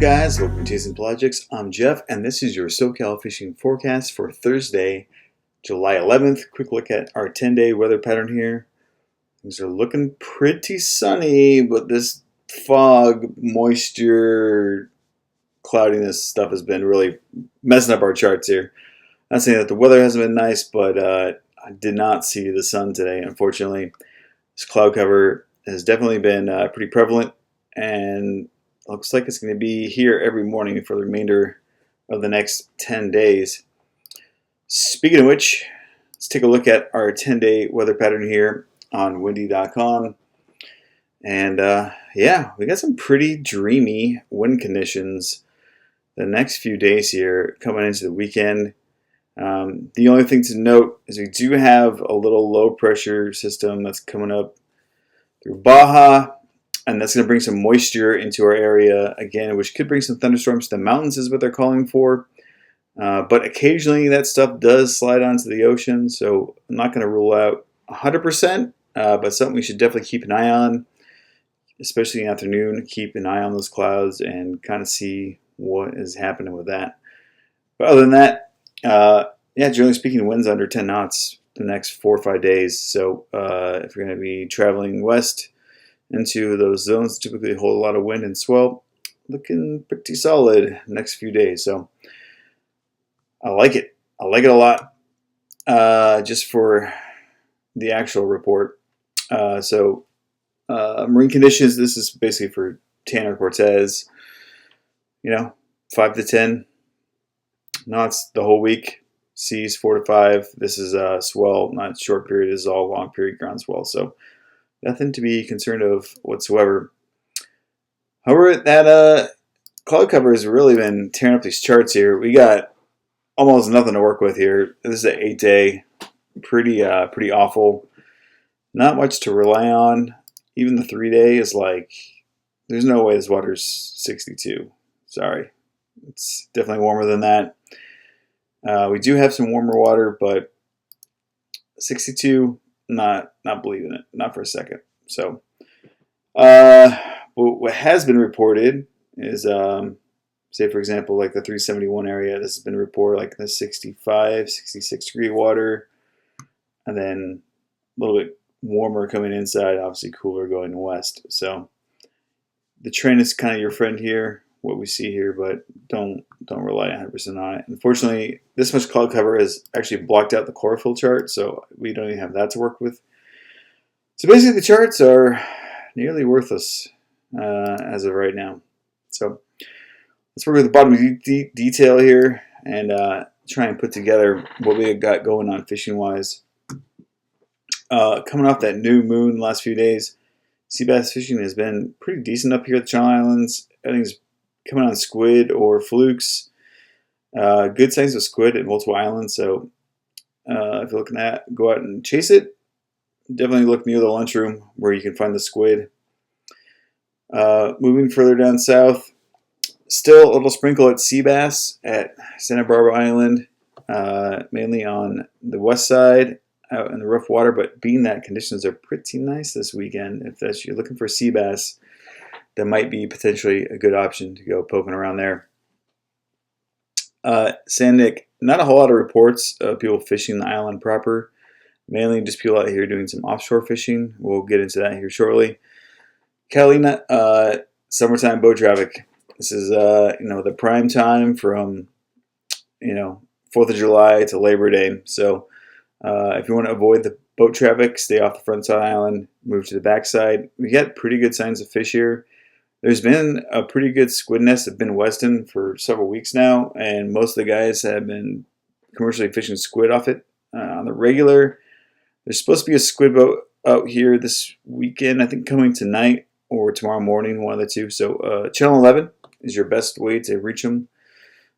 guys? Welcome to Chasing Projects. I'm Jeff, and this is your SoCal fishing forecast for Thursday, July 11th. Quick look at our 10-day weather pattern here. Things are looking pretty sunny, but this fog, moisture, cloudiness stuff has been really messing up our charts here. Not saying that the weather hasn't been nice, but I did not see the sun today, unfortunately. This cloud cover has definitely been pretty prevalent, and looks like it's going to be here every morning for the remainder of the next 10 days. Speaking of which, let's take a look at our 10-day weather pattern here on windy.com. And yeah, we got some pretty dreamy wind conditions the next few days here coming into the weekend. The only thing to note is we do have a little low pressure system that's coming up through Baja, and that's going to bring some moisture into our area again, which could bring some thunderstorms to the mountains is what they're calling for. But occasionally that stuff does slide onto the ocean, so I'm not going to rule out 100%, but something we should definitely keep an eye on, especially in the afternoon. Keep an eye on those clouds and kind of see what is happening with that. But other than that, yeah, generally speaking, winds under 10 knots the next 4 or 5 days. So if you're going to be traveling west into those zones, typically hold a lot of wind and swell, looking pretty solid next few days. So I like it. I like it a lot. Just for the actual report. Marine conditions, this is basically for Tanner Cortez. 5 to 10 knots the whole week. Seas 4 to 5. This is swell, not short period. This is all long period ground swell. So nothing to be concerned of whatsoever. However, that cloud cover has really been tearing up these charts here. We got almost nothing to work with here. This is an 8-day, pretty awful. Not much to rely on. Even the 3-day is like, there's no way this water's 62. Sorry, it's definitely warmer than that. We do have some warmer water, but 62. Not believing it, not for a second. So, what has been reported is, say for example, like the 371 area. This has been reported like the 65, 66 degree water, and then a little bit warmer coming inside. Obviously, cooler going west. So, the trend is kind of your friend here. What we see here, but don't rely 100% on it. Unfortunately, this much cloud cover has actually blocked out the chlorophyll chart, so we don't even have that to work with. So basically, the charts are nearly worthless as of right now. So let's work with the bottom detail here and try and put together what we got going on fishing-wise. Coming off that new moon the last few days, sea bass fishing has been pretty decent up here at the Channel Islands. Everything's coming on squid or flukes. Good size of squid at multiple islands. So if you're looking at, go out and chase it. Definitely look near the lunchroom where you can find the squid. Moving further down south, still a little sprinkle at sea bass at Santa Barbara Island, mainly on the west side out in the rough water. But being that conditions are pretty nice this weekend, if you're looking for sea bass, that might be potentially a good option to go poking around there. San Nick, not a whole lot of reports of people fishing the island proper. Mainly just people out here doing some offshore fishing. We'll get into that here shortly. Catalina, summertime boat traffic. This is the prime time from 4th of July to Labor Day. So if you want to avoid the boat traffic, stay off the front side of the island, move to the back side. We got pretty good signs of fish here. There's been a pretty good squid nest at Ben Weston for several weeks now, and most of the guys have been commercially fishing squid off it on the regular. There's supposed to be a squid boat out here this weekend, I think coming tonight or tomorrow morning, one of the two. So Channel 11 is your best way to reach them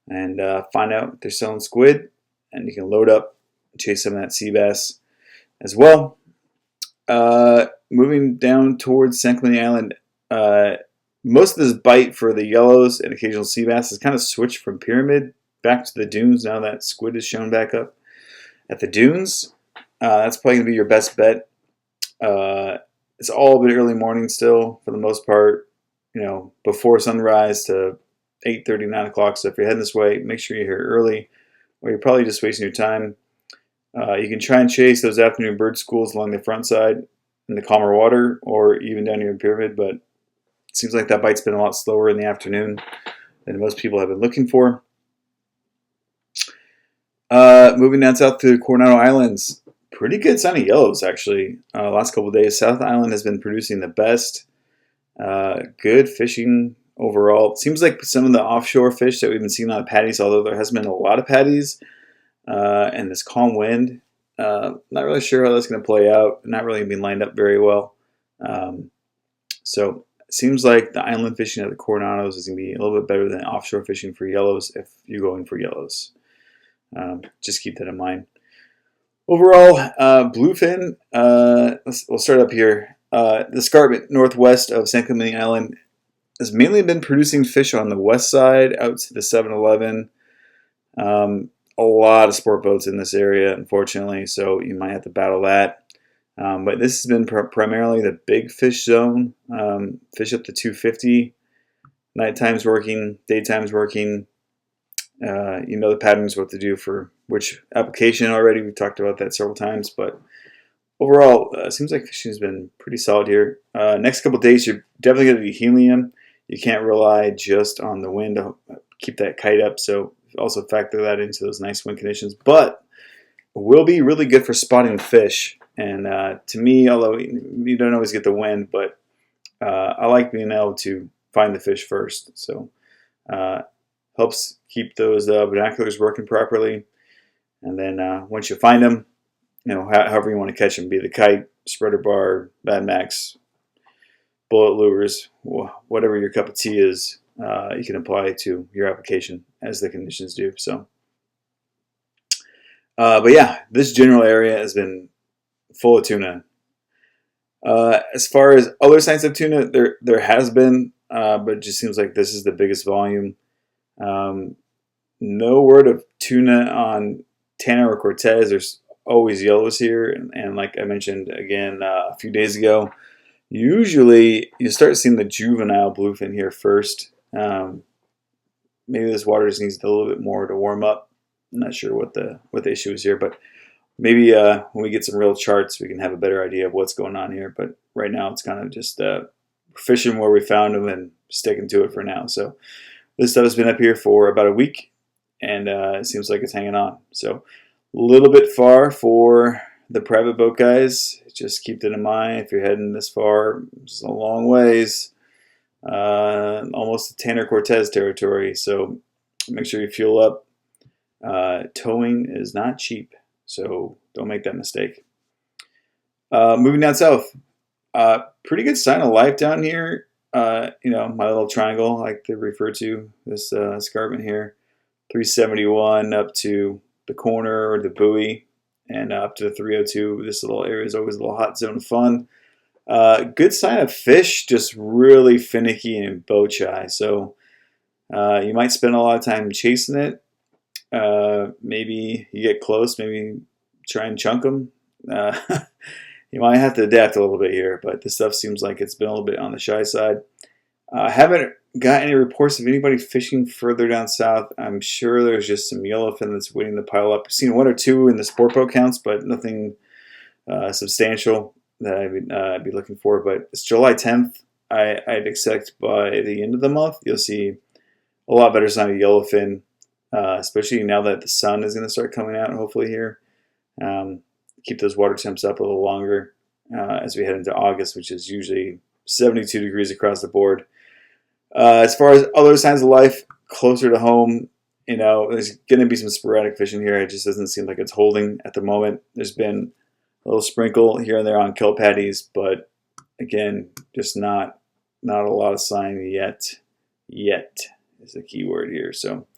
and find out if they're selling squid, and you can load up and chase some of that sea bass as well. Moving down towards San Clemente Island, most of this bite for the yellows and occasional sea bass has kind of switched from pyramid back to the dunes now that squid is shown back up at the dunes. That's probably going to be your best bet. It's all a bit early morning still for the most part, before sunrise to 8:30, 9 o'clock. So if you're heading this way, make sure you're here early, or you're probably just wasting your time. You can try and chase those afternoon bird schools along the front side in the calmer water, or even down here in Pyramid, but it seems like that bite's been a lot slower in the afternoon than most people have been looking for. Moving down south to Coronado Islands, pretty good sign of yellows actually. Last couple of days, South Island has been producing the best. Good fishing overall. It seems like some of the offshore fish that we've been seeing on the patties, although there hasn't been a lot of patties, and this calm wind, not really sure how that's going to play out. Not really being lined up very well. So it seems like the island fishing at the Coronados is going to be a little bit better than offshore fishing for yellows if you're going for yellows. Just keep that in mind. Overall, bluefin, we'll start up here. The escarpment northwest of San Clemente Island has mainly been producing fish on the west side out to the 7-Eleven. A lot of sport boats in this area, unfortunately, so you might have to battle that. But this has been primarily the big fish zone, fish up to 250. Nighttime's working, daytime's working. You know the patterns, what to do for which application already. We've talked about that several times, but overall, it seems like fishing has been pretty solid here. Next couple days, you're definitely going to be helium. You can't rely just on the wind to keep that kite up, so also factor that into those nice wind conditions. But it will be really good for spotting fish. And to me, although you don't always get the wind, but I like being able to find the fish first. So helps keep those binoculars working properly. And then once you find them, you know, however you want to catch them, be the kite, spreader bar, Mad Max, bullet lures, whatever your cup of tea is, you can apply to your application as the conditions do. So, but yeah, this general area has been full of tuna. As far as other signs of tuna, there has been, but it just seems like this is the biggest volume. No word of tuna on Tanner or Cortez. There's always yellows here, and like I mentioned again a few days ago, usually you start seeing the juvenile bluefin here first. Maybe this water just needs a little bit more to warm up. I'm not sure what the issue is here, but maybe when we get some real charts, we can have a better idea of what's going on here. But right now, it's kind of just fishing where we found them and sticking to it for now. So this stuff has been up here for about a week, and it seems like it's hanging on. So a little bit far for the private boat guys. Just keep that in mind. If you're heading this far, it's a long ways. Almost the Tanner Cortez territory. So make sure you fuel up. Towing is not cheap, so don't make that mistake. Moving down south, pretty good sign of life down here. You know, my little triangle, I like to refer to this escarpment here, 371 up to the corner or the buoy, and up to the 302. This little area is always a little hot zone of fun. Good sign of fish, just really finicky and boat shy. So you might spend a lot of time chasing it. Maybe you get close, maybe try and chunk them. You might have to adapt a little bit here, but this stuff seems like it's been a little bit on the shy side. I haven't got any reports of anybody fishing further down south. I'm sure there's just some yellowfin that's waiting to pile up. I've seen one or two in the sport boat counts, but nothing substantial that I'd be looking for. But it's July 10th. I'd expect by the end of the month, you'll see a lot better sign of yellowfin, especially now that the sun is going to start coming out, hopefully here. Keep those water temps up a little longer as we head into August, which is usually 72 degrees across the board. As far as other signs of life closer to home, you know, there's going to be some sporadic fishing here. It just doesn't seem like it's holding at the moment. There's been a little sprinkle here and there on kelp patties, but again, just not a lot of sign yet. Yet is the key word here. So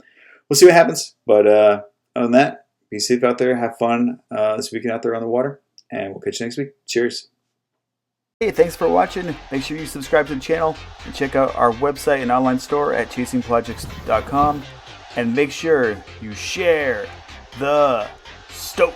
we'll see what happens. But other than that, be safe out there. Have fun this weekend out there on the water. And we'll catch you next week. Cheers. Hey, thanks for watching. Make sure you subscribe to the channel and check out our website and online store at chasingprojects.com. And make sure you share the stoke.